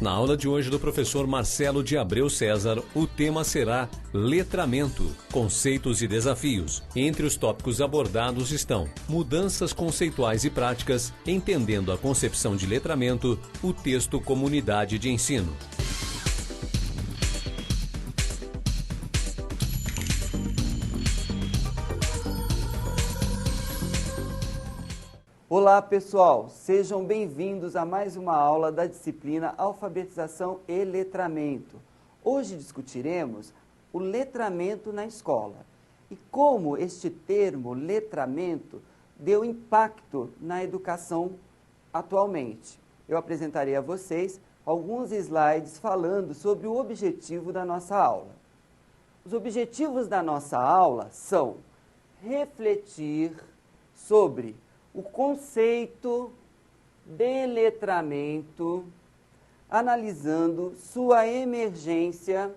Na aula de hoje do professor Marcelo de Abreu César, o tema será letramento, conceitos e desafios. Entre os tópicos abordados estão mudanças conceituais e práticas, entendendo a concepção de letramento, o texto como unidade de ensino. Olá pessoal, sejam bem-vindos a mais uma aula da disciplina Alfabetização e Letramento. Hoje discutiremos o letramento na escola e como este termo letramento deu impacto na educação atualmente. Eu apresentarei a vocês alguns slides falando sobre o objetivo da nossa aula. Os objetivos da nossa aula são refletir sobre o conceito de letramento, analisando sua emergência,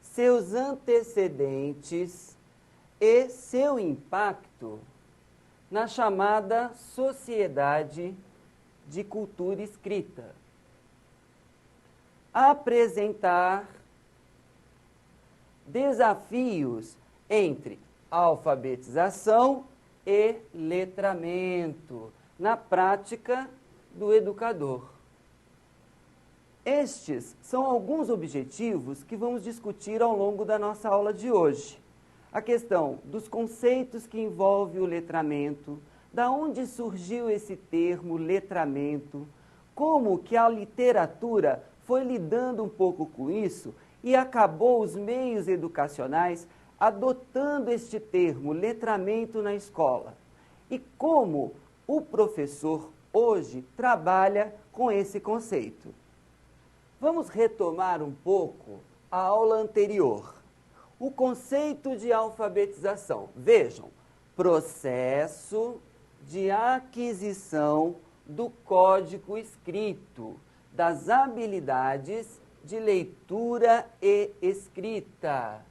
seus antecedentes e seu impacto na chamada sociedade de cultura escrita. Apresentar desafios entre alfabetização e letramento, na prática do educador. Estes são alguns objetivos que vamos discutir ao longo da nossa aula de hoje. A questão dos conceitos que envolvem o letramento, da onde surgiu esse termo letramento, como que a literatura foi lidando um pouco com isso e acabou os meios educacionais adotando este termo, letramento na escola. E como o professor hoje trabalha com esse conceito. Vamos retomar um pouco a aula anterior. O conceito de alfabetização. Vejam, processo de aquisição do código escrito, das habilidades de leitura e escrita.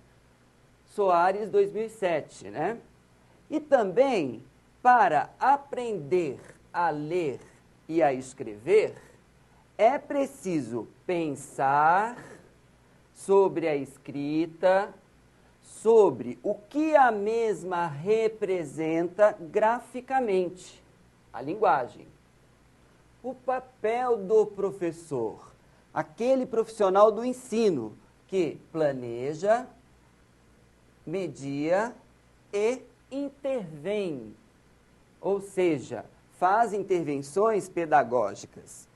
Soares 2007, né? E também, para aprender a ler e a escrever, é preciso pensar sobre a escrita, sobre o que a mesma representa graficamente, a linguagem. O papel do professor, aquele profissional do ensino que planeja, media e intervém, ou seja, faz intervenções pedagógicas.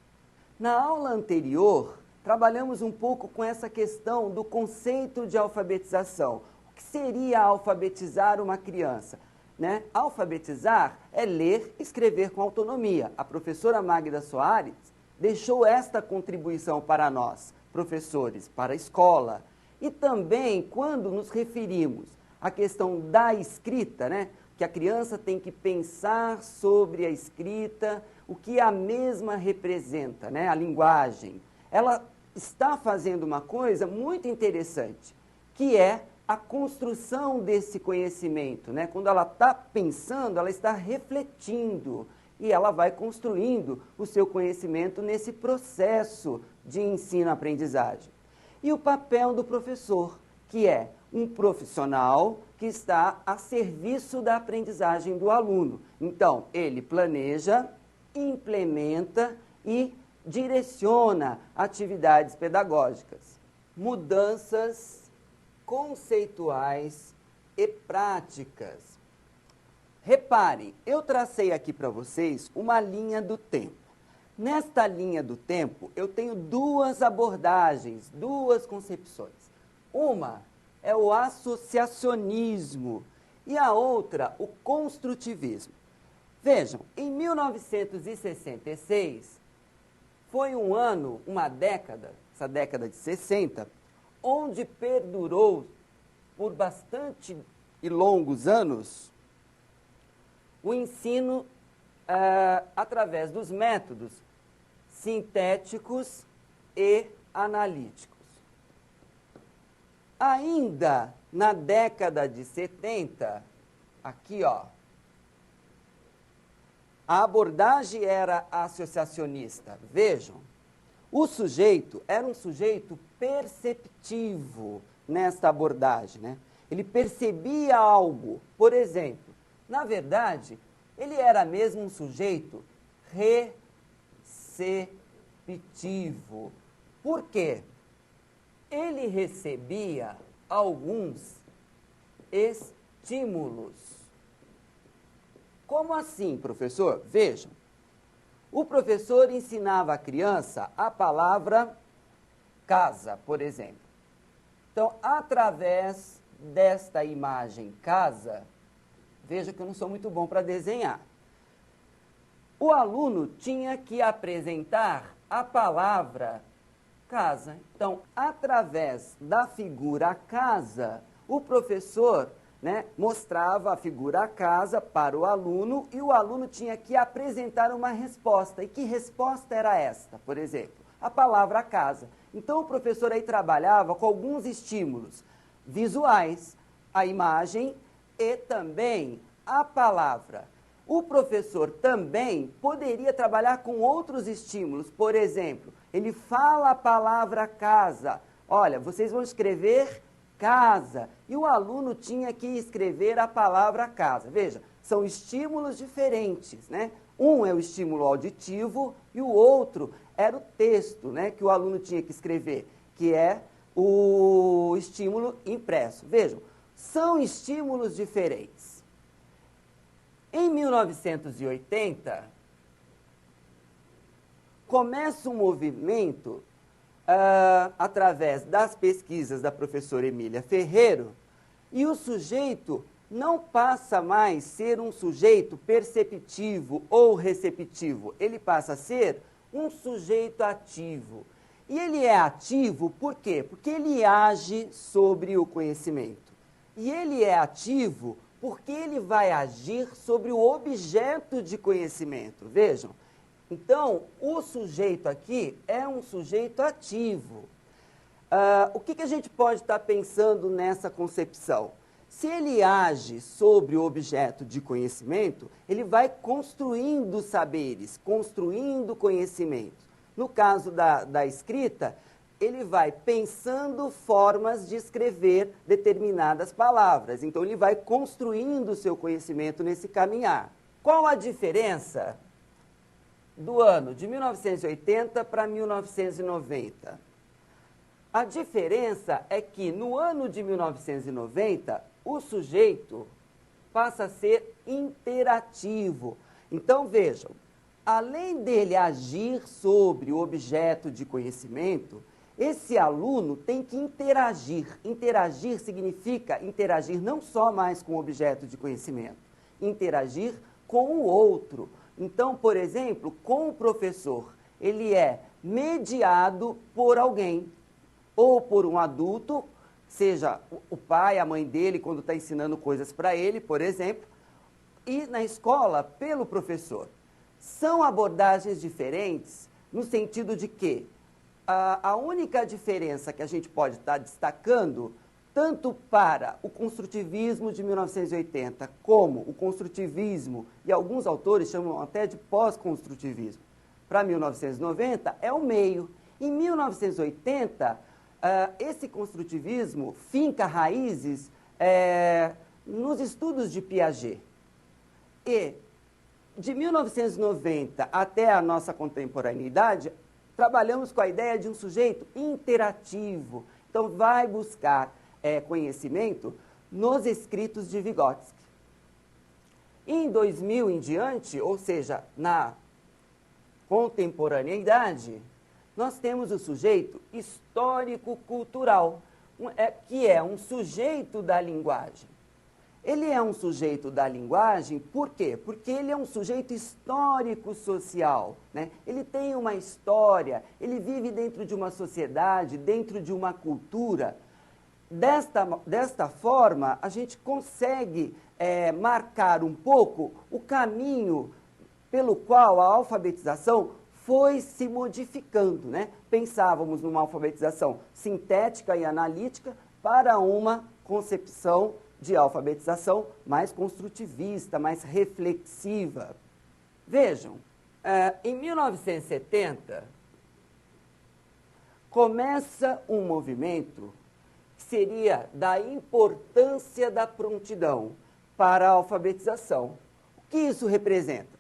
Na aula anterior, trabalhamos um pouco com essa questão do conceito de alfabetização. O que seria alfabetizar uma criança? Né? Alfabetizar é ler e escrever com autonomia. A professora Magda Soares deixou esta contribuição para nós, professores, para a escola. E também, quando nos referimos à questão da escrita, né, que a criança tem que pensar sobre a escrita, o que a mesma representa, né, a linguagem, ela está fazendo uma coisa muito interessante, que é a construção desse conhecimento, né? Quando ela está pensando, ela está refletindo e ela vai construindo o seu conhecimento nesse processo de ensino-aprendizagem. E o papel do professor, que é um profissional que está a serviço da aprendizagem do aluno. Então, ele planeja, implementa e direciona atividades pedagógicas. Mudanças conceituais e práticas. Reparem, eu tracei aqui para vocês uma linha do tempo. Nesta linha do tempo, eu tenho duas abordagens, duas concepções. Uma é o associacionismo e a outra, o construtivismo. Vejam, em 1966, foi um ano, uma década, essa década de 60, onde perdurou por bastante e longos anos o ensino através dos métodos sintéticos e analíticos. Ainda na década de 70, aqui ó, a abordagem era associacionista. Vejam, O sujeito era um sujeito perceptivo nesta abordagem, né? Ele percebia algo, por exemplo. Na verdade, ele era mesmo um sujeito receptivo. Por quê? Ele recebia alguns estímulos. Como assim, professor? Vejam, o professor ensinava a criança a palavra casa, por exemplo. Então, através desta imagem casa, veja que eu não sou muito bom para desenhar. O aluno tinha que apresentar a palavra casa. Então, através da figura casa, o professor, né, mostrava a figura casa para o aluno e o aluno tinha que apresentar uma resposta. E que resposta era esta, por exemplo? A palavra casa. Então, o professor aí trabalhava com alguns estímulos visuais, a imagem e também a palavra. O professor também poderia trabalhar com outros estímulos. Por exemplo, ele fala a palavra casa. Olha, vocês vão escrever casa. E o aluno tinha que escrever a palavra casa. Veja, são estímulos diferentes, né? Um é o estímulo auditivo e o outro era o texto, né, que o aluno tinha que escrever, que é o estímulo impresso. Vejam, são estímulos diferentes. Em 1980, começa um movimento, através das pesquisas da professora Emília Ferreiro, e o sujeito não passa mais a ser um sujeito perceptivo ou receptivo, ele passa a ser um sujeito ativo. E ele é ativo por quê? Porque ele age sobre o conhecimento. E ele é ativo porque ele vai agir sobre o objeto de conhecimento. Vejam, então, o sujeito aqui é um sujeito ativo. O que a gente pode estar pensando nessa concepção? Se ele age sobre o objeto de conhecimento, ele vai construindo saberes, construindo conhecimento. No caso da escrita, ele vai pensando formas de escrever determinadas palavras. Então, ele vai construindo o seu conhecimento nesse caminhar. Qual a diferença do ano de 1980 para 1990? A diferença é que no ano de 1990, o sujeito passa a ser interativo. Então, vejam, além dele agir sobre o objeto de conhecimento, esse aluno tem que interagir. Interagir significa interagir não só mais com o objeto de conhecimento, interagir com o outro. Então, por exemplo, com o professor, ele é mediado por alguém, ou por um adulto, seja o pai, a mãe dele, quando está ensinando coisas para ele, por exemplo, e na escola, pelo professor. São abordagens diferentes no sentido de que a única diferença que a gente pode estar destacando, tanto para o construtivismo de 1980, como o construtivismo, e alguns autores chamam até de pós-construtivismo, para 1990, é o meio. Em 1980, esse construtivismo finca raízes nos estudos de Piaget. E de 1990 até a nossa contemporaneidade, trabalhamos com a ideia de um sujeito interativo. Então, vai buscar conhecimento nos escritos de Vygotsky. Em 2000 em diante, ou seja, na contemporaneidade, nós temos o sujeito histórico-cultural, que é um sujeito da linguagem. Ele é um sujeito da linguagem, por quê? Porque ele é um sujeito histórico-social, né? Ele tem uma história, ele vive dentro de uma sociedade, dentro de uma cultura. Desta forma, a gente consegue marcar um pouco o caminho pelo qual a alfabetização foi se modificando, né? Pensávamos numa alfabetização sintética e analítica para uma concepção de alfabetização mais construtivista, mais reflexiva. Vejam, em 1970, começa um movimento que seria da importância da prontidão para a alfabetização. O que isso representa?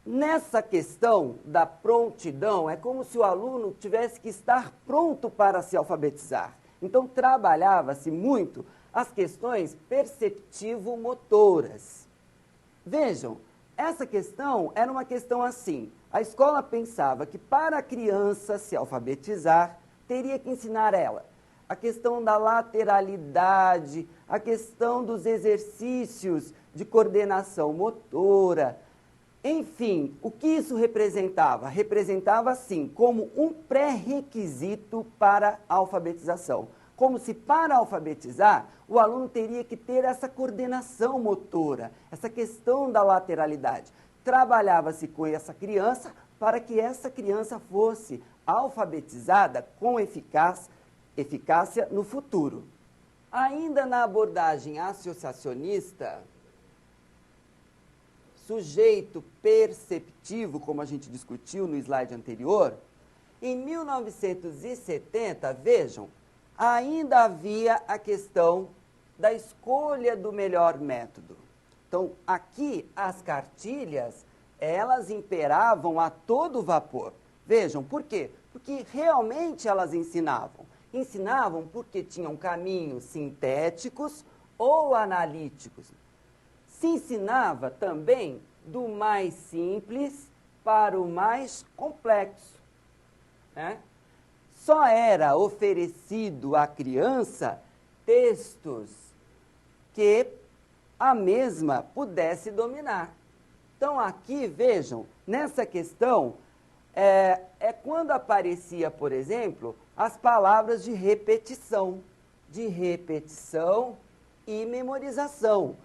Nessa questão da prontidão, é como se o aluno tivesse que estar pronto para se alfabetizar. Então, trabalhava-se muito as questões perceptivo-motoras. Vejam, essa questão era uma questão assim. A escola pensava que para a criança se alfabetizar, teria que ensinar ela a questão da lateralidade, a questão dos exercícios de coordenação motora. Enfim, o que isso representava? Representava, sim, como um pré-requisito para a alfabetização. Como se, para alfabetizar, o aluno teria que ter essa coordenação motora, essa questão da lateralidade. Trabalhava-se com essa criança para que essa criança fosse alfabetizada com eficácia no futuro. Ainda na abordagem associacionista, sujeito perceptivo, como a gente discutiu no slide anterior, em 1970, vejam, ainda havia a questão da escolha do melhor método. Então, aqui, as cartilhas, elas imperavam a todo vapor. Vejam, por quê? Porque realmente elas ensinavam. Ensinavam porque tinham caminhos sintéticos ou analíticos. Se ensinava também do mais simples para o mais complexo, né? Só era oferecido à criança textos que a mesma pudesse dominar. Então, aqui, vejam, nessa questão, é quando aparecia, por exemplo, as palavras de repetição e memorização,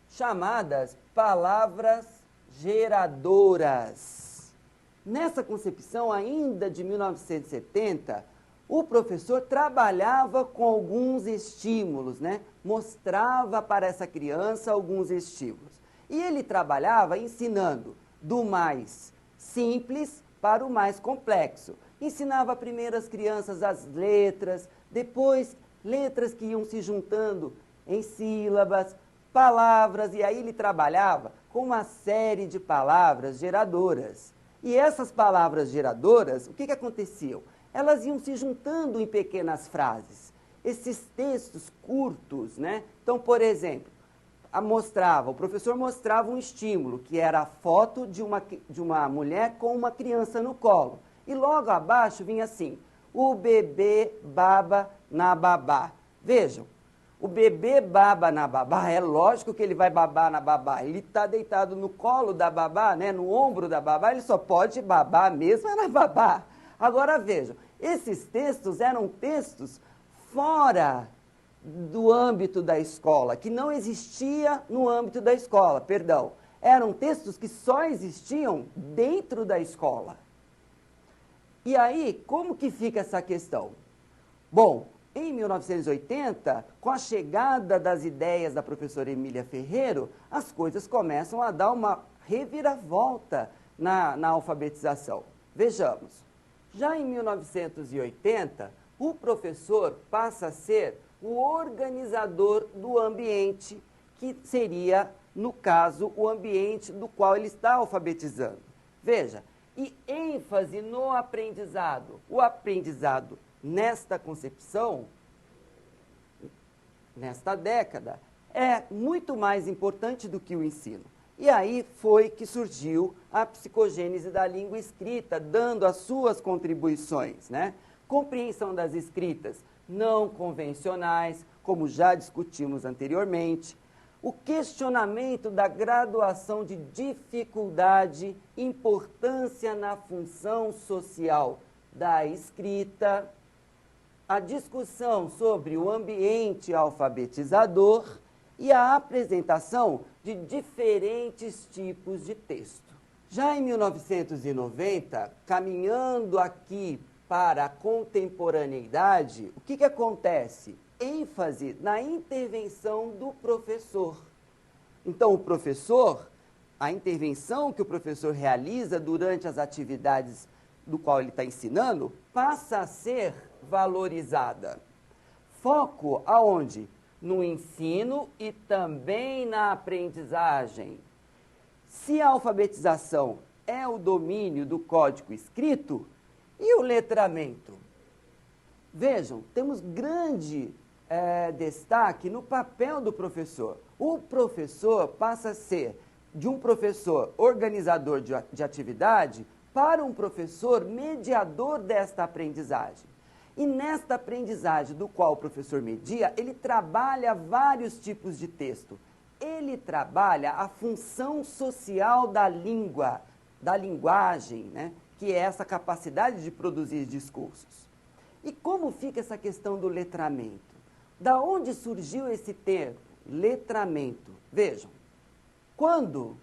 chamadas palavras geradoras. Nessa concepção, ainda de 1970, o professor trabalhava com alguns estímulos, né? Mostrava para essa criança alguns estímulos. E ele trabalhava ensinando do mais simples para o mais complexo. Ensinava primeiro as crianças as letras, depois letras que iam se juntando em sílabas, palavras, e aí ele trabalhava com uma série de palavras geradoras. E essas palavras geradoras, o que aconteciam? Elas iam se juntando em pequenas frases. Esses textos curtos, né? Então, por exemplo, o professor mostrava um estímulo, que era a foto de uma mulher com uma criança no colo. E logo abaixo vinha assim, o bebê baba na babá. Vejam, o bebê baba na babá, é lógico que ele vai babar na babá. Ele está deitado no colo da babá, né, no ombro da babá, ele só pode babar mesmo na babá. Agora vejam, esses textos eram textos fora do âmbito da escola, que não existia no âmbito da escola, perdão. Eram textos que só existiam dentro da escola. E aí, como que fica essa questão? Bom, em 1980, com a chegada das ideias da professora Emília Ferreiro, as coisas começam a dar uma reviravolta na alfabetização. Vejamos, já em 1980, o professor passa a ser o organizador do ambiente, que seria, no caso, o ambiente do qual ele está alfabetizando. Veja, e ênfase no aprendizado. O aprendizado, nesta concepção, nesta década, é muito mais importante do que o ensino. E aí foi que surgiu a psicogênese da língua escrita, dando as suas contribuições, né? Compreensão das escritas não convencionais, como já discutimos anteriormente, o questionamento da graduação de dificuldade, importância na função social da escrita, a discussão sobre o ambiente alfabetizador e a apresentação de diferentes tipos de texto. Já em 1990, caminhando aqui para a contemporaneidade, o que acontece? ênfase na intervenção do professor. Então, o professor, a intervenção que o professor realiza durante as atividades do qual ele está ensinando passa a ser valorizada. Foco aonde? No ensino e também na aprendizagem. Se a alfabetização é o domínio do código escrito, e o letramento? Vejam, temos grande destaque no papel do professor. O professor passa a ser de um professor organizador de atividade para um professor mediador desta aprendizagem. E nesta aprendizagem do qual o professor media, ele trabalha vários tipos de texto. Ele trabalha a função social da língua, da linguagem, né? Que é essa capacidade de produzir discursos. E como fica essa questão do letramento? Da onde surgiu esse termo, letramento? Vejam, quando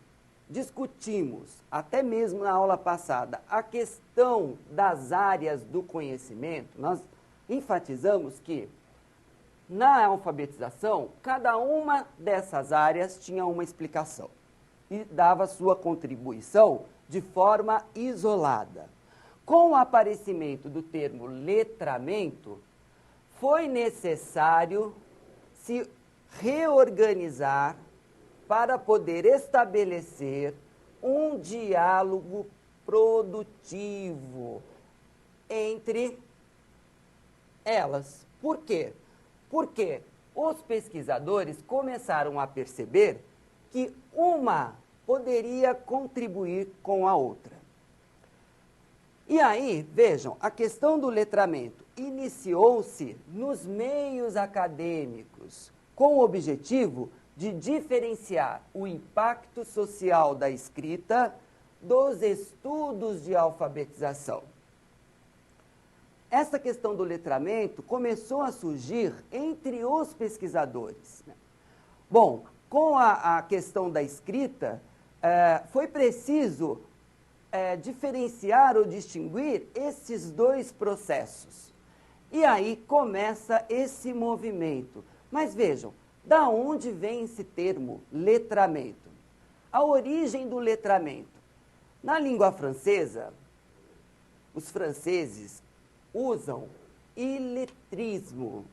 discutimos, até mesmo na aula passada, a questão das áreas do conhecimento, nós enfatizamos que na alfabetização, cada uma dessas áreas tinha uma explicação e dava sua contribuição de forma isolada. Com o aparecimento do termo letramento, foi necessário se reorganizar para poder estabelecer um diálogo produtivo entre elas. Por quê? Porque os pesquisadores começaram a perceber que uma poderia contribuir com a outra. E aí, vejam, a questão do letramento iniciou-se nos meios acadêmicos, com o objetivo de diferenciar o impacto social da escrita dos estudos de alfabetização. Essa questão do letramento começou a surgir entre os pesquisadores. Bom, com a questão da escrita, foi preciso diferenciar ou distinguir esses dois processos. E aí começa esse movimento. Mas vejam, da onde vem esse termo letramento? A origem do letramento. Na língua francesa, os franceses usam iletrismo,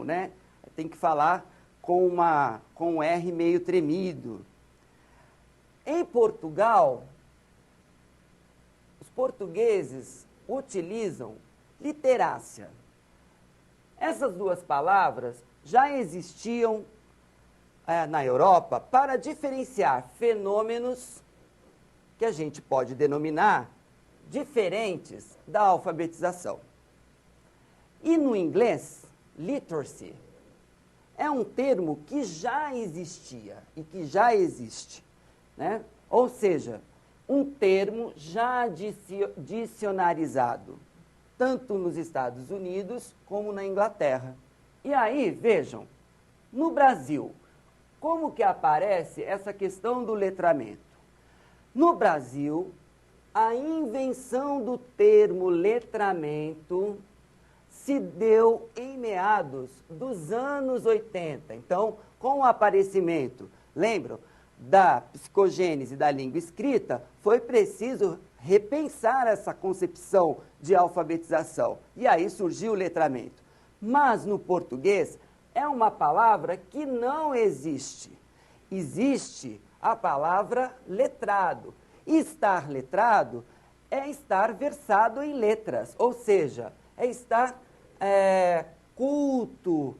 né? Tem que falar com um R meio tremido. Em Portugal, os portugueses utilizam literácia. Essas duas palavras já existiam na Europa para diferenciar fenômenos que a gente pode denominar diferentes da alfabetização. E no inglês, literacy é um termo que já existia e que já existe, né? Ou seja, um termo já dicionarizado, tanto nos Estados Unidos como na Inglaterra. E aí, vejam, no Brasil, como que aparece essa questão do letramento? No Brasil, a invenção do termo letramento se deu em meados dos anos 80. Então, com o aparecimento, lembram, da psicogênese da língua escrita, foi preciso repensar essa concepção de alfabetização. E aí surgiu o letramento. Mas no português é uma palavra que não existe. Existe a palavra letrado. E estar letrado é estar versado em letras, ou seja, é estar culto,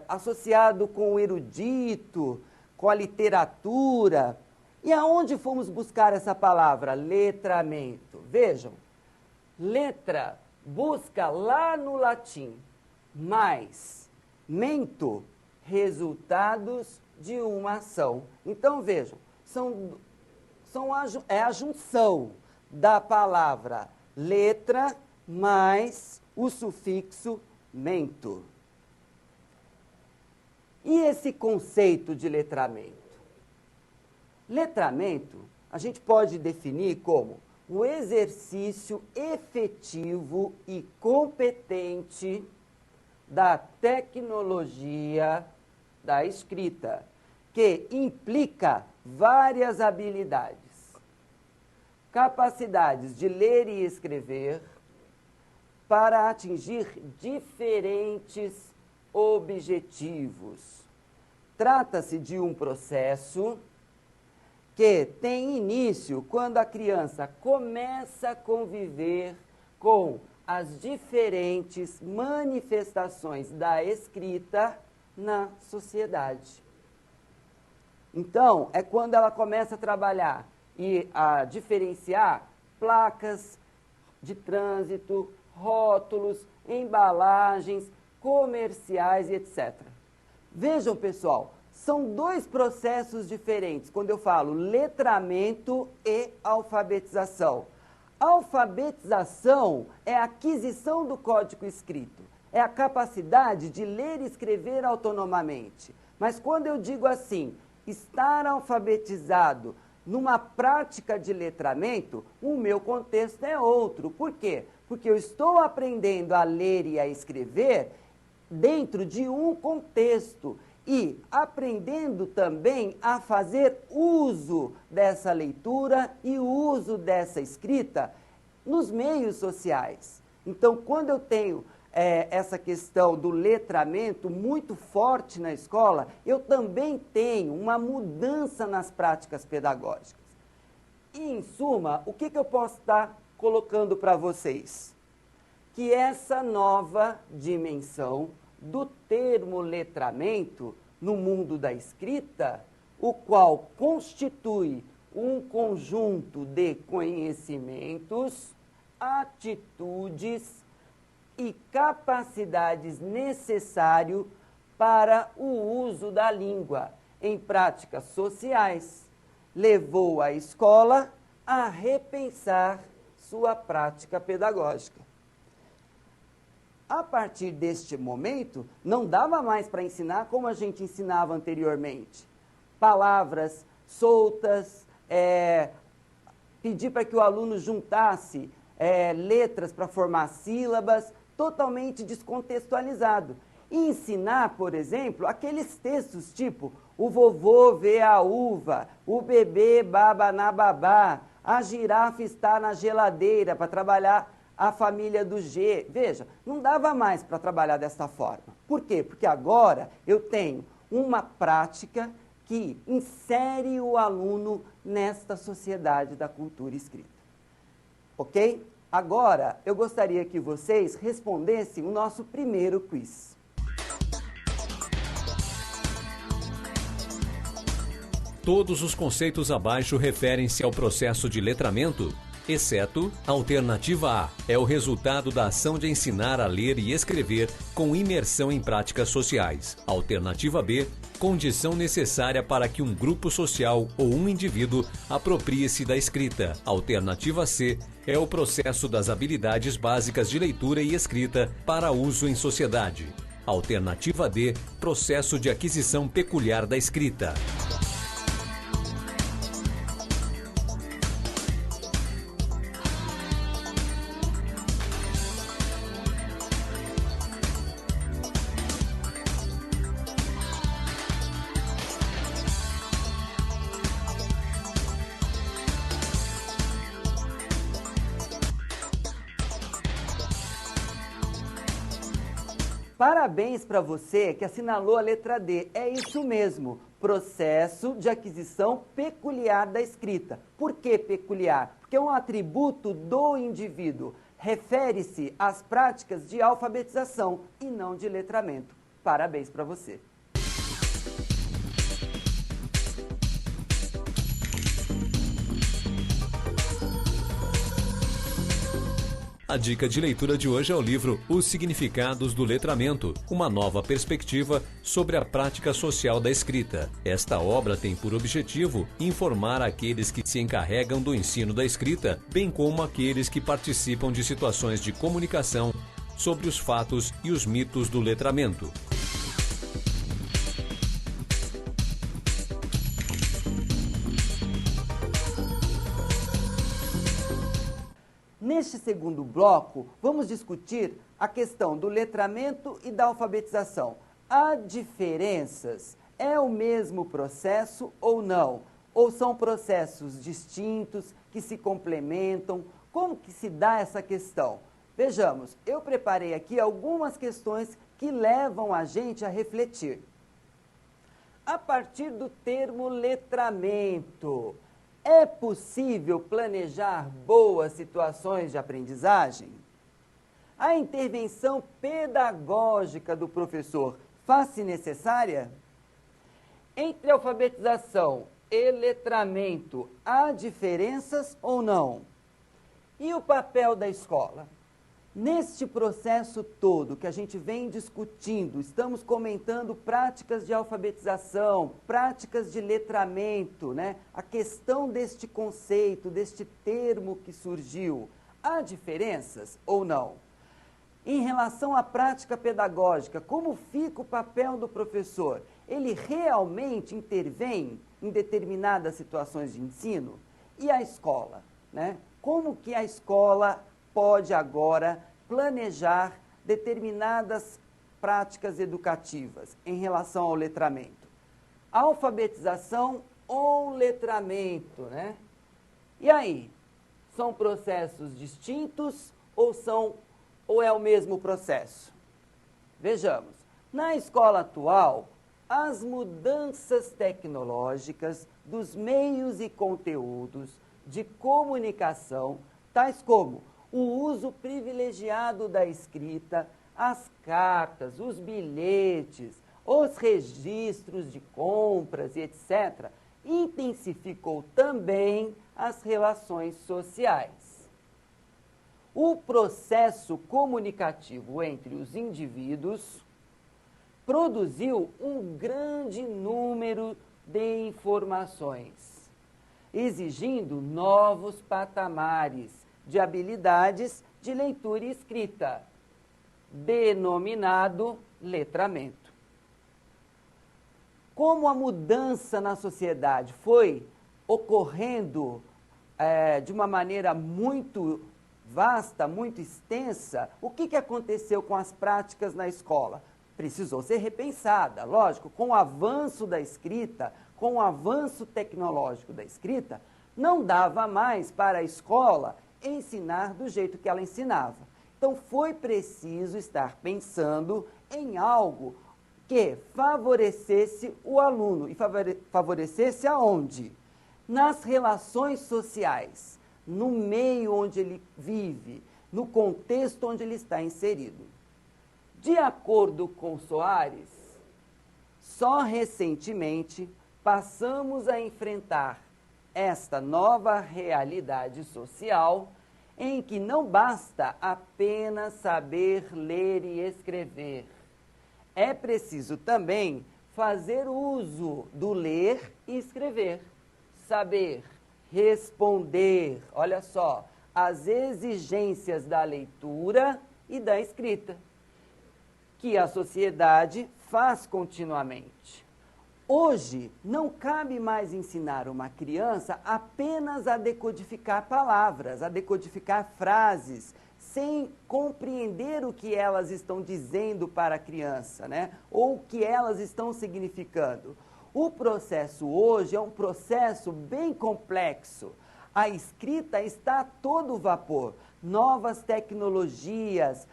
associado com o erudito, com a literatura. E aonde fomos buscar essa palavra, letramento? Vejam, letra busca lá no latim, mais mento, resultados de uma ação. Então vejam, é a junção da palavra letra mais o sufixo mento. E esse conceito de letramento? Letramento, a gente pode definir como o exercício efetivo e competente da tecnologia da escrita, que implica várias habilidades. capacidades de ler e escrever para atingir diferentes objetivos. Trata-se de um processo que tem início quando a criança começa a conviver com as diferentes manifestações da escrita na sociedade. Então, é quando ela começa a trabalhar e a diferenciar placas de trânsito, rótulos, embalagens, comerciais e etc. Vejam, pessoal, são dois processos diferentes quando eu falo letramento e alfabetização. Alfabetização é a aquisição do código escrito, é a capacidade de ler e escrever autonomamente. Mas quando eu digo assim, estar alfabetizado numa prática de letramento, o meu contexto é outro. Por quê? Porque eu estou aprendendo a ler e a escrever dentro de um contexto e aprendendo também a fazer uso dessa leitura e uso dessa escrita nos meios sociais. Então, quando eu tenho essa questão do letramento muito forte na escola, eu também tenho uma mudança nas práticas pedagógicas. E, em suma, o que eu posso estar colocando para vocês? Que essa nova dimensão do termo letramento no mundo da escrita, o qual constitui um conjunto de conhecimentos, atitudes e capacidades necessários para o uso da língua em práticas sociais, levou a escola a repensar sua prática pedagógica. A partir deste momento, não dava mais para ensinar como a gente ensinava anteriormente. Palavras soltas, pedir para que o aluno juntasse letras para formar sílabas, totalmente descontextualizado. E ensinar, por exemplo, aqueles textos tipo o vovô vê a uva, o bebê baba na babá, a girafa está na geladeira para trabalhar a família do G. Veja, não dava mais para trabalhar dessa forma. Por quê? Porque agora eu tenho uma prática que insere o aluno nesta sociedade da cultura escrita. Ok? Agora, eu gostaria que vocês respondessem o nosso primeiro quiz. Todos os conceitos abaixo referem-se ao processo de letramento, exceto a alternativa A, é o resultado da ação de ensinar a ler e escrever com imersão em práticas sociais. Alternativa B, condição necessária para que um grupo social ou um indivíduo aproprie-se da escrita. Alternativa C, é o processo das habilidades básicas de leitura e escrita para uso em sociedade. Alternativa D, processo de aquisição peculiar da escrita. Parabéns para você que assinalou a letra D. É isso mesmo, processo de aquisição peculiar da escrita. Por que peculiar? Porque é um atributo do indivíduo. Refere-se às práticas de alfabetização e não de letramento. Parabéns para você. A dica de leitura de hoje é o livro Os Significados do Letramento, uma nova perspectiva sobre a prática social da escrita. Esta obra tem por objetivo informar aqueles que se encarregam do ensino da escrita, bem como aqueles que participam de situações de comunicação sobre os fatos e os mitos do letramento. Neste segundo bloco, vamos discutir a questão do letramento e da alfabetização. Há diferenças? É o mesmo processo ou não? Ou são processos distintos, que se complementam? Como que se dá essa questão? Vejamos, eu preparei aqui algumas questões que levam a gente a refletir. A partir do termo letramento, é possível planejar boas situações de aprendizagem? A intervenção pedagógica do professor faz-se necessária? Entre alfabetização e letramento, há diferenças ou não? E o papel da escola? Neste processo todo que a gente vem discutindo, estamos comentando práticas de alfabetização, práticas de letramento, né? A questão deste conceito, deste termo que surgiu, há diferenças ou não? Em relação à prática pedagógica, como fica o papel do professor? Ele realmente intervém em determinadas situações de ensino? E a escola, né? Como que a escola pode agora planejar determinadas práticas educativas em relação ao letramento? Alfabetização ou letramento, né? E aí, são processos distintos ou é o mesmo processo? Vejamos, na escola atual, as mudanças tecnológicas dos meios e conteúdos de comunicação, tais como o uso privilegiado da escrita, as cartas, os bilhetes, os registros de compras e etc., intensificou também as relações sociais. O processo comunicativo entre os indivíduos produziu um grande número de informações, exigindo novos patamares de habilidades de leitura e escrita, denominado letramento. Como a mudança na sociedade foi ocorrendo de uma maneira muito vasta, muito extensa, o que aconteceu com as práticas na escola? Precisou ser repensada, lógico, com o avanço da escrita, com o avanço tecnológico da escrita, não dava mais para a escola ensinar do jeito que ela ensinava. Então foi preciso estar pensando em algo que favorecesse o aluno. E favorecesse aonde? Nas relações sociais, no meio onde ele vive, no contexto onde ele está inserido. De acordo com Soares, só recentemente passamos a enfrentar esta nova realidade social em que não basta apenas saber ler e escrever. É preciso também fazer uso do ler e escrever, saber responder, olha só, às exigências da leitura e da escrita, que a sociedade faz continuamente. Hoje, não cabe mais ensinar uma criança apenas a decodificar palavras, a decodificar frases, sem compreender o que elas estão dizendo para a criança, né? Ou o que elas estão significando. O processo hoje é um processo bem complexo. A escrita está a todo vapor. Novas tecnologias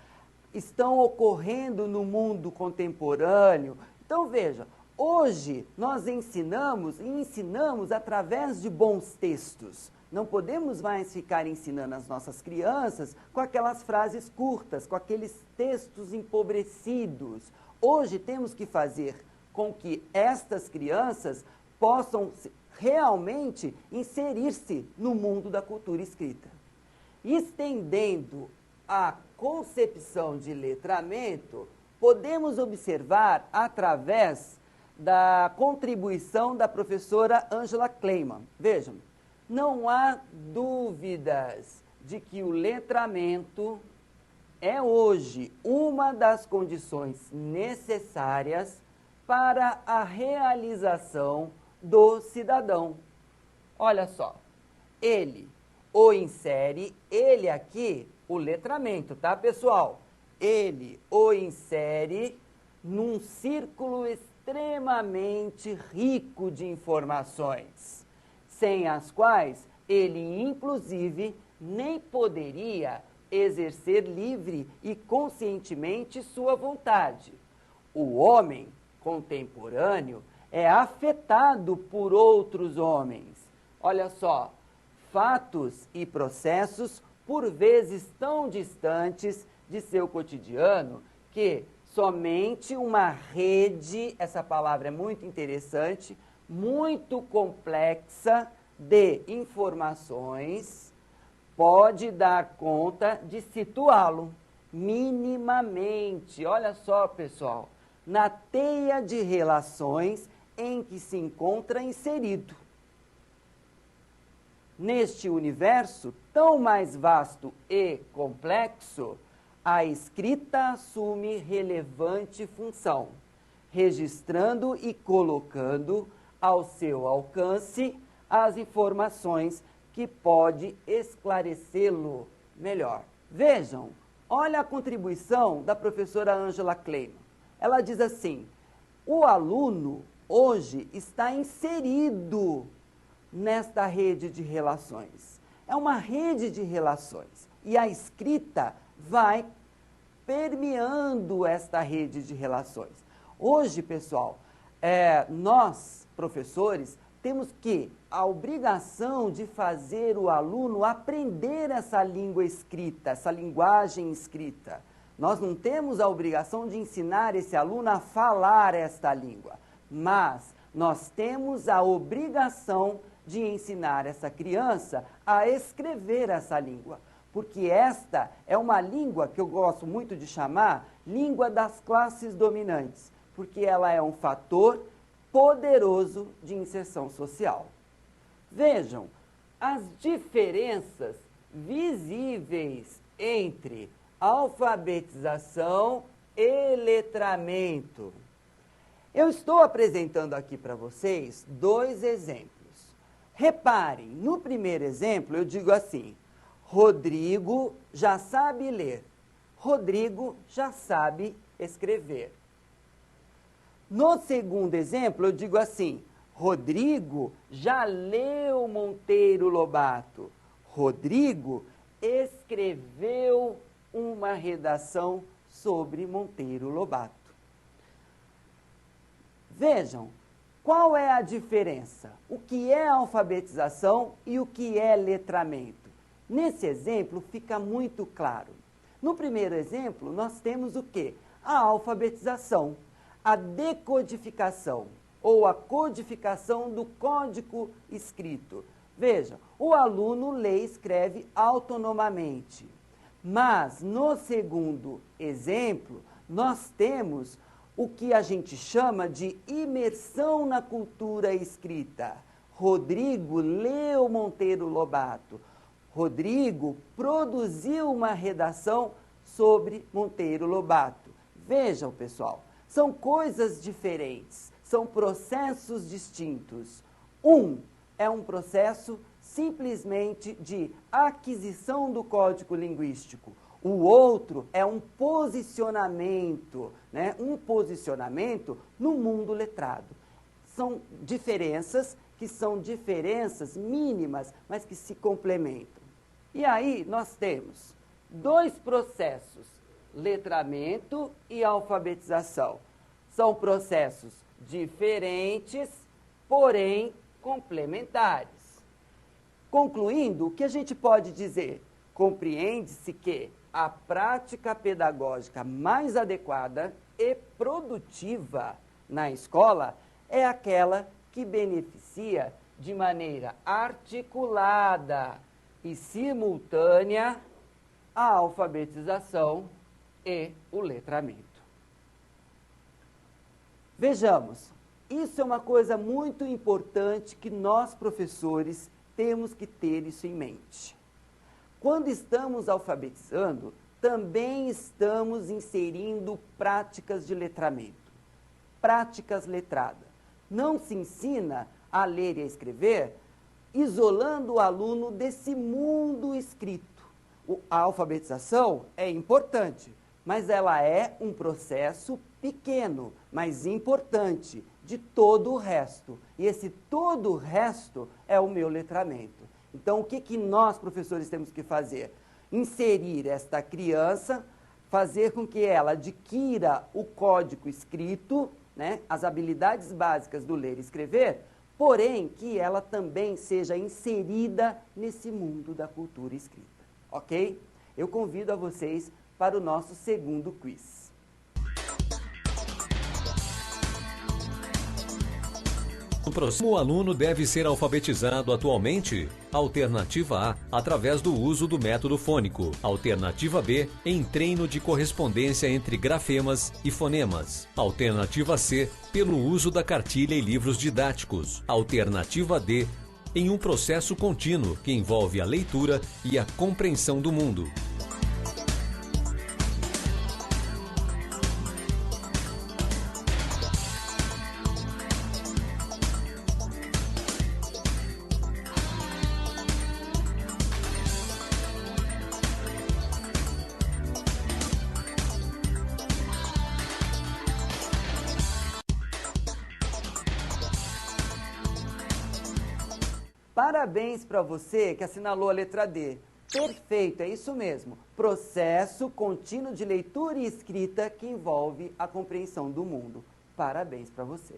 estão ocorrendo no mundo contemporâneo. Então, veja, hoje nós ensinamos através de bons textos. Não podemos mais ficar ensinando as nossas crianças com aquelas frases curtas, com aqueles textos empobrecidos. Hoje temos que fazer com que estas crianças possam realmente inserir-se no mundo da cultura escrita. Estendendo a concepção de letramento, podemos observar através da contribuição da professora Angela Kleiman. Vejam, não há dúvidas de que o letramento é hoje uma das condições necessárias para a realização do cidadão. Olha só, ele o insere, ele aqui, o letramento, tá, pessoal? Ele o insere num círculo extremamente rico de informações. sem as quais ele, inclusive, nem poderia exercer livre e conscientemente sua vontade. O homem contemporâneo é afetado por outros homens. Olha só, fatos e processos por vezes tão distantes de seu cotidiano que somente uma rede, essa palavra é muito interessante, muito complexa de informações pode dar conta de situá-lo minimamente. Olha só, pessoal, na teia de relações em que se encontra inserido. Neste universo tão mais vasto e complexo, a escrita assume relevante função, registrando e colocando ao seu alcance as informações que pode esclarecê-lo melhor. Vejam, olha a contribuição da professora Angela Kleiman. Ela diz assim: o aluno hoje está inserido nesta rede de relações. É uma rede de relações e a escrita vai permeando esta rede de relações. Hoje, pessoal, nós, professores, temos a obrigação de fazer o aluno aprender essa língua escrita, essa linguagem escrita. Nós não temos a obrigação de ensinar esse aluno a falar esta língua, mas nós temos a obrigação de ensinar essa criança a escrever essa língua, porque esta é uma língua que eu gosto muito de chamar língua das classes dominantes, porque ela é um fator poderoso de inserção social. Vejam as diferenças visíveis entre alfabetização e letramento. Eu estou apresentando aqui para vocês 2 exemplos. Reparem, no primeiro exemplo eu digo assim: Rodrigo já sabe ler, Rodrigo já sabe escrever. No segundo exemplo eu digo assim: Rodrigo já leu Monteiro Lobato, Rodrigo escreveu uma redação sobre Monteiro Lobato. Vejam, qual é a diferença? O que é alfabetização e o que é letramento? Nesse exemplo fica muito claro. No primeiro exemplo, nós temos o quê? A alfabetização, a decodificação ou a codificação do código escrito. Veja, o aluno lê e escreve autonomamente. Mas, no segundo exemplo, nós temos o que a gente chama de imersão na cultura escrita. Rodrigo leu Monteiro Lobato. Rodrigo produziu uma redação sobre Monteiro Lobato. Vejam, pessoal, são coisas diferentes, são processos distintos. Um é um processo simplesmente de aquisição do código linguístico. O outro é um posicionamento, né? Um posicionamento no mundo letrado. São diferenças que são diferenças mínimas, mas que se complementam. E aí nós temos 2 processos, letramento e alfabetização. São processos diferentes, porém complementares. Concluindo, o que a gente pode dizer? Compreende-se que a prática pedagógica mais adequada e produtiva na escola é aquela que beneficia de maneira articulada e simultânea a alfabetização e o letramento. Vejamos, isso é uma coisa muito importante que nós, professores, temos que ter isso em mente. Quando estamos alfabetizando, também estamos inserindo práticas de letramento, práticas letradas. Não se ensina a ler e a escrever isolando o aluno desse mundo escrito. A alfabetização é importante, mas ela é um processo pequeno, mas importante, de todo o resto. E esse todo o resto é o meu letramento. Então, o que nós, professores, temos que fazer? Inserir esta criança, fazer com que ela adquira o código escrito, né, as habilidades básicas do ler e escrever, porém que ela também seja inserida nesse mundo da cultura escrita, ok? Eu convido a vocês para o nosso segundo quiz. O próximo aluno deve ser alfabetizado atualmente? Alternativa A, através do uso do método fônico. Alternativa B, em treino de correspondência entre grafemas e fonemas. Alternativa C, pelo uso da cartilha e livros didáticos. Alternativa D, em um processo contínuo que envolve a leitura e a compreensão do mundo. Parabéns para você que assinalou a letra D. Perfeito, é isso mesmo. Processo contínuo de leitura e escrita que envolve a compreensão do mundo. Parabéns para você.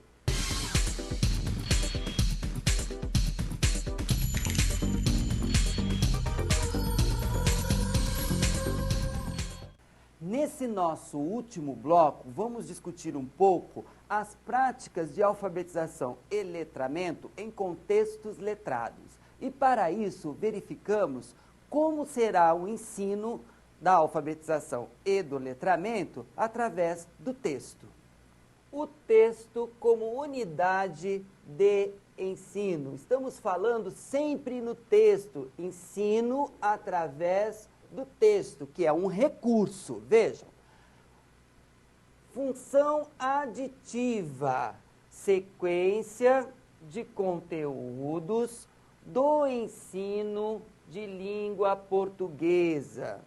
Nesse nosso último bloco, vamos discutir um pouco as práticas de alfabetização e letramento em contextos letrados. E para isso, verificamos como será o ensino da alfabetização e do letramento através do texto. O texto como unidade de ensino. Estamos falando sempre no texto, ensino através do texto, que é um recurso. Vejam, função aditiva, sequência de conteúdos do ensino de língua portuguesa.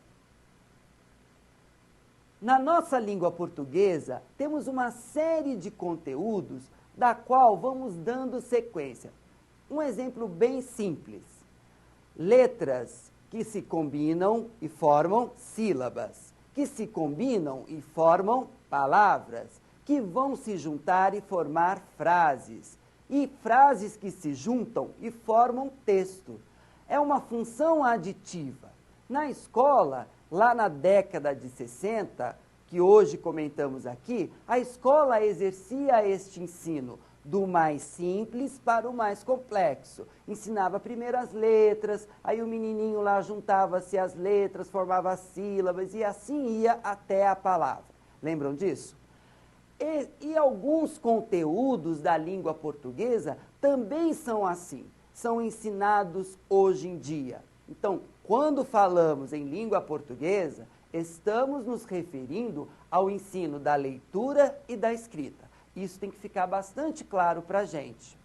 Na nossa língua portuguesa, temos uma série de conteúdos da qual vamos dando sequência. Um exemplo bem simples. Letras que se combinam e formam sílabas, que se combinam e formam palavras, que vão se juntar e formar frases, e frases que se juntam e formam texto. É uma função aditiva. Na escola, lá na década de 60, que hoje comentamos aqui, a escola exercia este ensino do mais simples para o mais complexo. Ensinava primeiro as letras, aí o menininho lá juntava-se as letras, formava as sílabas e assim ia até a palavra. Lembram disso? E alguns conteúdos da língua portuguesa também são assim, são ensinados hoje em dia. Então, quando falamos em língua portuguesa, estamos nos referindo ao ensino da leitura e da escrita. Isso tem que ficar bastante claro para a gente.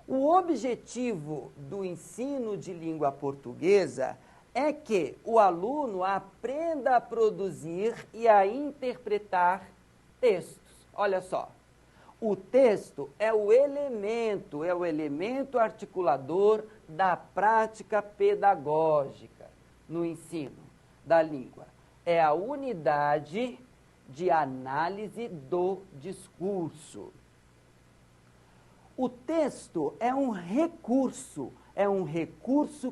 O objetivo do ensino de língua portuguesa é que o aluno aprenda a produzir e a interpretar textos. Olha só, o texto é o elemento articulador da prática pedagógica no ensino da língua. É a unidade de análise do discurso. O texto é um recurso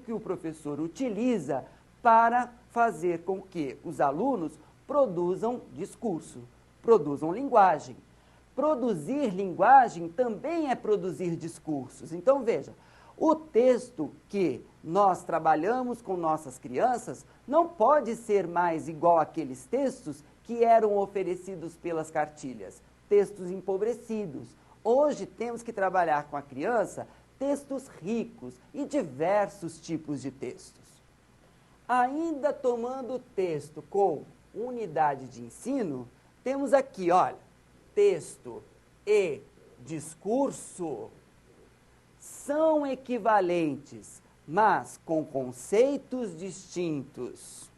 que o professor utiliza para fazer com que os alunos produzam discurso, produzam linguagem. Produzir linguagem também é produzir discursos. Então, veja, o texto que nós trabalhamos com nossas crianças não pode ser mais igual àqueles textos que eram oferecidos pelas cartilhas, textos empobrecidos. Hoje temos que trabalhar com a criança textos ricos e diversos tipos de textos. Ainda tomando o texto com unidade de ensino, temos aqui, olha, texto e discurso são equivalentes, mas com conceitos distintos.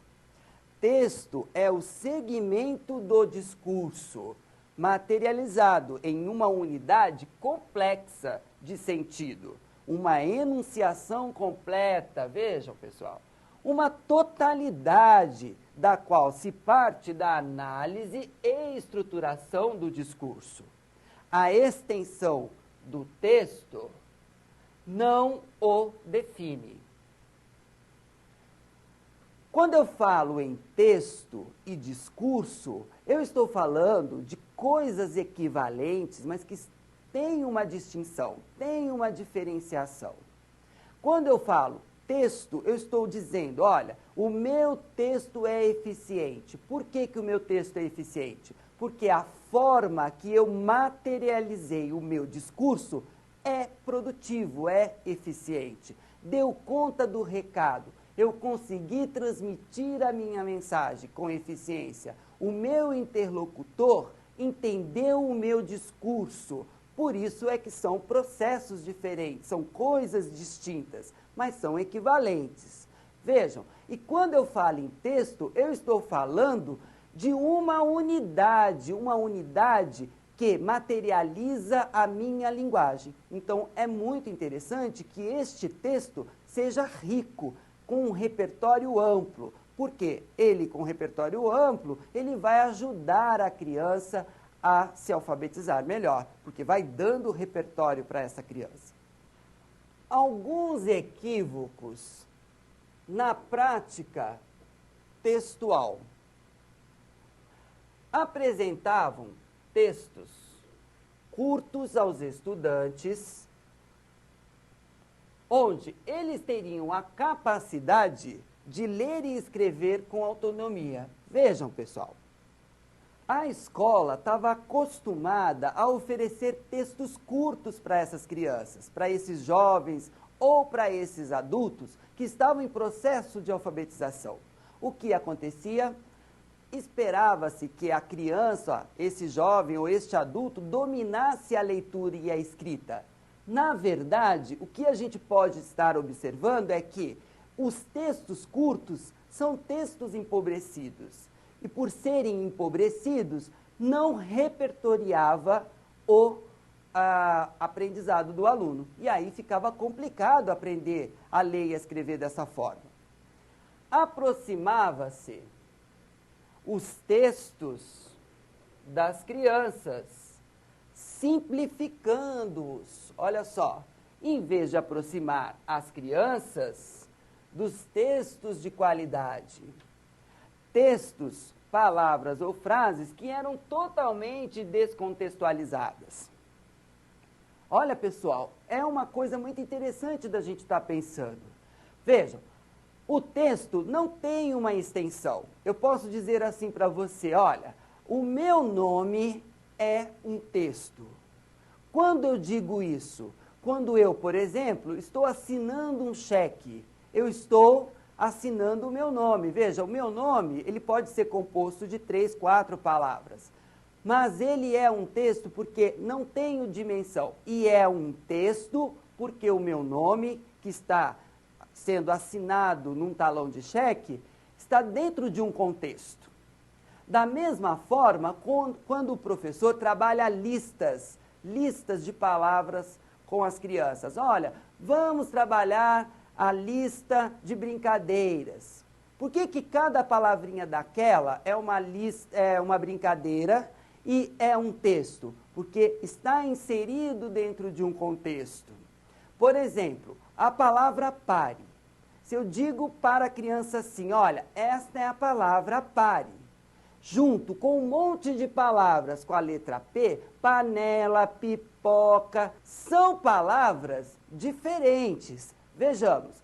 Texto é o segmento do discurso. materializado em uma unidade complexa de sentido, uma enunciação completa, vejam pessoal, uma totalidade da qual se parte da análise e estruturação do discurso. A extensão do texto não o define. Quando eu falo em texto e discurso, eu estou falando de coisas equivalentes, mas que têm uma distinção, têm uma diferenciação. Quando eu falo texto, eu estou dizendo, olha, o meu texto é eficiente. Por que que o meu texto é eficiente? Porque a forma que eu materializei o meu discurso é produtivo, é eficiente. Deu conta do recado. Eu consegui transmitir a minha mensagem com eficiência. O meu interlocutor entendeu o meu discurso. Por isso é que são processos diferentes, são coisas distintas, mas são equivalentes. Vejam, e quando eu falo em texto, eu estou falando de uma unidade que materializa a minha linguagem. Então, é muito interessante que este texto seja rico, com um repertório amplo. Por quê? Ele, com repertório amplo, ele vai ajudar a criança a se alfabetizar melhor, porque vai dando repertório para essa criança. Alguns equívocos na prática textual. Apresentavam textos curtos aos estudantes, onde eles teriam a capacidade de ler e escrever com autonomia. Vejam, pessoal, a escola estava acostumada a oferecer textos curtos para essas crianças, para esses jovens ou para esses adultos que estavam em processo de alfabetização. O que acontecia? Esperava-se que a criança, esse jovem ou este adulto, dominasse a leitura e a escrita. Na verdade, o que a gente pode estar observando é que os textos curtos são textos empobrecidos. E por serem empobrecidos, não repertoriava o aprendizado do aluno. E aí ficava complicado aprender a ler e a escrever dessa forma. Aproximava-se os textos das crianças, simplificando-os. Olha só, em vez de aproximar as crianças dos textos de qualidade, textos, palavras ou frases que eram totalmente descontextualizadas. Olha, pessoal, é uma coisa muito interessante da gente estar pensando. Vejam, o texto não tem uma extensão. Eu posso dizer assim para você, olha, o meu nome é um texto. Quando eu digo isso? Quando eu, por exemplo, estou assinando um cheque, eu estou assinando o meu nome. Veja, o meu nome, ele pode ser composto de 3, 4 palavras. Mas ele é um texto porque não tem dimensão. E é um texto porque o meu nome, que está sendo assinado num talão de cheque, está dentro de um contexto. Da mesma forma, quando o professor trabalha listas de palavras com as crianças. Olha, vamos trabalhar a lista de brincadeiras. Por que que cada palavrinha daquela é uma brincadeira e é um texto? Porque está inserido dentro de um contexto. Por exemplo, a palavra pare. Se eu digo para a criança assim, olha, esta é a palavra pare, junto com um monte de palavras com a letra P, panela, pipoca, são palavras diferentes. Vejamos,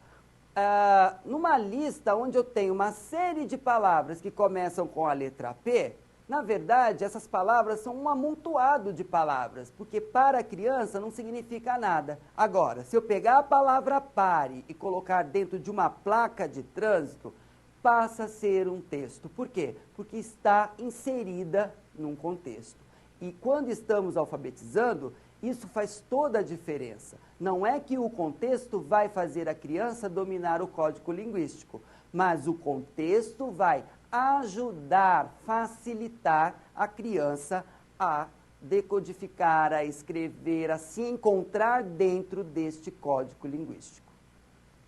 numa lista onde eu tenho uma série de palavras que começam com a letra P, na verdade, essas palavras são um amontoado de palavras, porque para a criança não significa nada. Agora, se eu pegar a palavra pare e colocar dentro de uma placa de trânsito, passa a ser um texto. Por quê? Porque está inserida num contexto. E quando estamos alfabetizando, isso faz toda a diferença. Não é que o contexto vai fazer a criança dominar o código linguístico, mas o contexto vai ajudar, facilitar a criança a decodificar, a escrever, a se encontrar dentro deste código linguístico.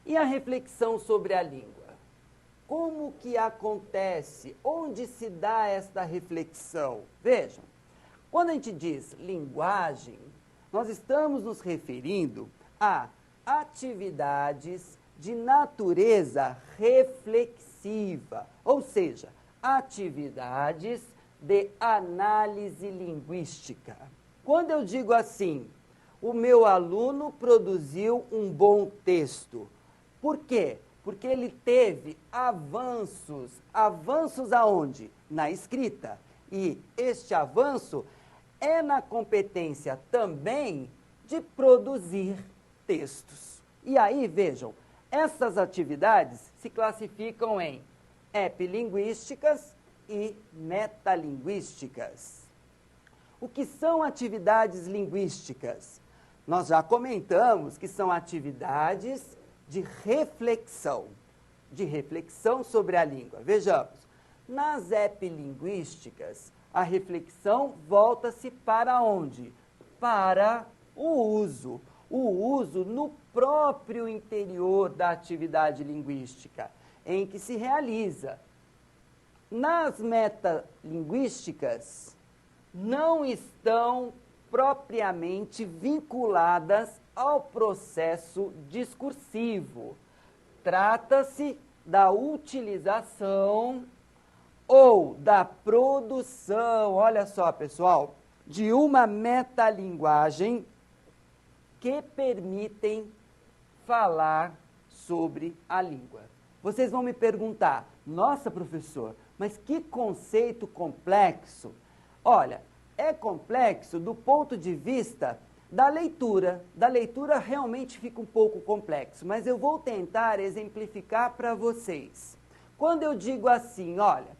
E a reflexão sobre a língua? Como que acontece? Onde se dá esta reflexão? Vejam, quando a gente diz linguagem, nós estamos nos referindo a atividades de natureza reflexiva, ou seja, atividades de análise linguística. Quando eu digo assim, o meu aluno produziu um bom texto. Por quê? Porque ele teve avanços. Avanços aonde? Na escrita. E este avanço é na competência também de produzir textos. E aí, vejam, essas atividades se classificam em epilinguísticas e metalinguísticas. O que são atividades linguísticas? Nós já comentamos que são atividades de reflexão sobre a língua. Vejamos, nas epilinguísticas, a reflexão volta-se para onde? Para o uso no próprio interior da atividade linguística, em que se realiza. Nas metalinguísticas, não estão propriamente vinculadas ao processo discursivo. Trata-se da utilização ou da produção, olha só, pessoal, de uma metalinguagem que permitem falar sobre a língua. Vocês vão me perguntar, nossa, professor, mas que conceito complexo. Olha, é complexo do ponto de vista da leitura. Da leitura realmente fica um pouco complexo, mas eu vou tentar exemplificar para vocês. Quando eu digo assim, olha,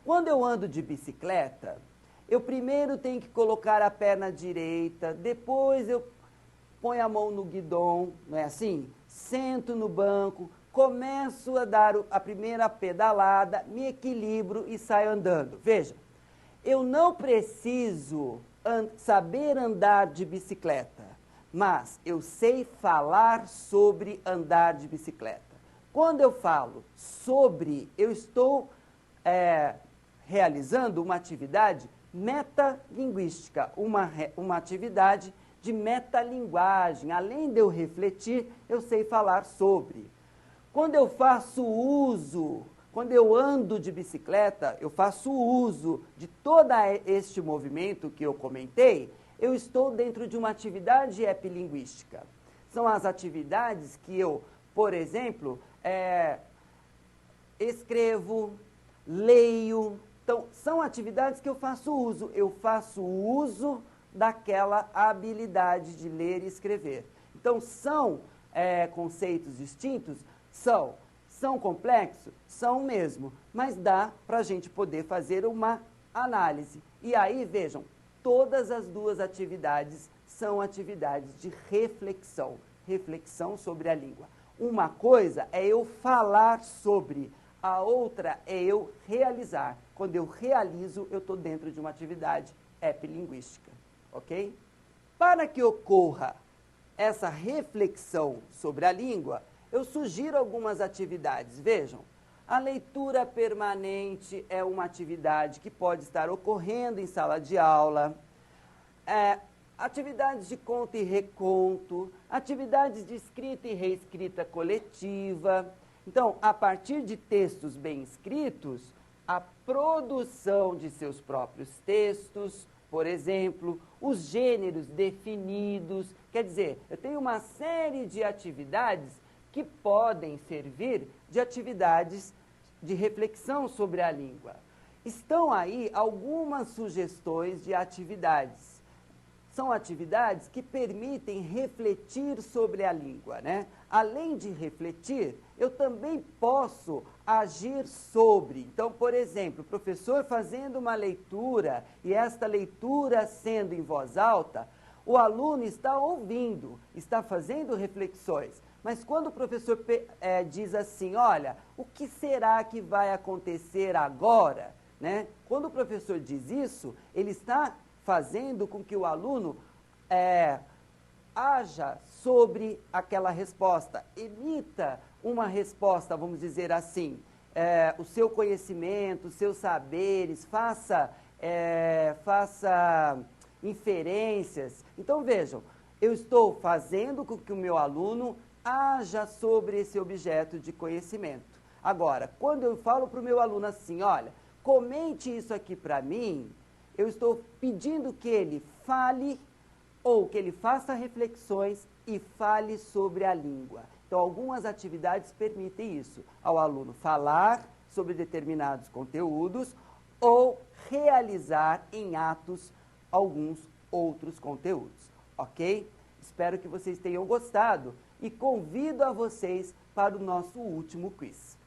quando eu ando de bicicleta, eu primeiro tenho que colocar a perna direita, depois eu ponho a mão no guidão, não é assim? Sento no banco, começo a dar a primeira pedalada, me equilibro e saio andando. Veja, eu não preciso saber andar de bicicleta, mas eu sei falar sobre andar de bicicleta. Quando eu falo sobre, eu estou realizando uma atividade metalinguística, uma atividade de metalinguagem. Além de eu refletir, eu sei falar sobre. Quando eu faço uso, quando eu ando de bicicleta, eu faço uso de todo este movimento que eu comentei, eu estou dentro de uma atividade epilinguística. São as atividades que eu, por exemplo, escrevo, leio. Então, são atividades que eu faço uso. Eu faço uso daquela habilidade de ler e escrever. Então, são conceitos distintos? São complexos? São mesmo, mas dá para a gente poder fazer uma análise. E aí, vejam, todas as duas atividades são atividades de reflexão sobre a língua. Uma coisa é eu falar sobre, a outra é eu realizar. Quando eu realizo, eu estou dentro de uma atividade epilinguística, ok? Para que ocorra essa reflexão sobre a língua, eu sugiro algumas atividades. Vejam, a leitura permanente é uma atividade que pode estar ocorrendo em sala de aula. Atividades de conto e reconto, atividades de escrita e reescrita coletiva. Então, a partir de textos bem escritos, a produção de seus próprios textos, por exemplo, os gêneros definidos. Quer dizer, eu tenho uma série de atividades que podem servir de atividades de reflexão sobre a língua. Estão aí algumas sugestões de atividades. São atividades que permitem refletir sobre a língua, né? Além de refletir, eu também posso agir sobre. Então, por exemplo, o professor fazendo uma leitura e esta leitura sendo em voz alta, o aluno está ouvindo, está fazendo reflexões. Mas quando o professor diz assim, olha, o que será que vai acontecer agora? né? Quando o professor diz isso, ele está fazendo com que o aluno haja sobre aquela resposta, emita uma resposta, vamos dizer assim, o seu conhecimento, os seus saberes, faça inferências. Então vejam, eu estou fazendo com que o meu aluno haja sobre esse objeto de conhecimento. Agora, quando eu falo para o meu aluno assim, olha, comente isso aqui para mim, eu estou pedindo que ele fale ou que ele faça reflexões e fale sobre a língua. Então, algumas atividades permitem isso, ao aluno falar sobre determinados conteúdos ou realizar em atos alguns outros conteúdos, ok? Espero que vocês tenham gostado e convido a vocês para o nosso último quiz.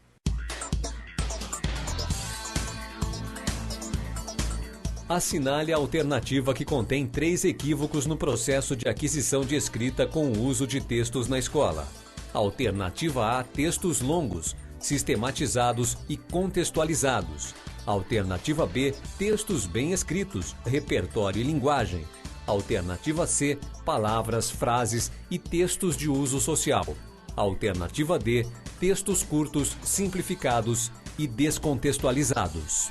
Assinale a alternativa que contém 3 equívocos no processo de aquisição de escrita com o uso de textos na escola. Alternativa A, textos longos, sistematizados e contextualizados. Alternativa B, textos bem escritos, repertório e linguagem. Alternativa C, palavras, frases e textos de uso social. Alternativa D, textos curtos, simplificados e descontextualizados.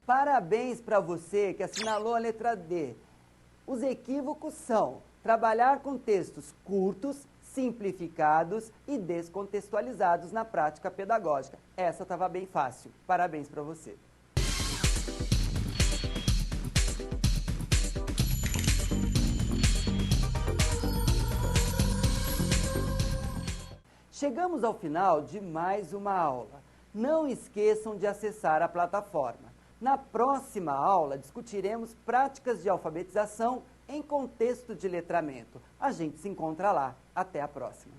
Parabéns para você que assinalou a letra D. Os equívocos são trabalhar com textos curtos, simplificados e descontextualizados na prática pedagógica. Essa estava bem fácil. Parabéns para você. Chegamos ao final de mais uma aula. Não esqueçam de acessar a plataforma. Na próxima aula, discutiremos práticas de alfabetização em contexto de letramento. A gente se encontra lá. Até a próxima.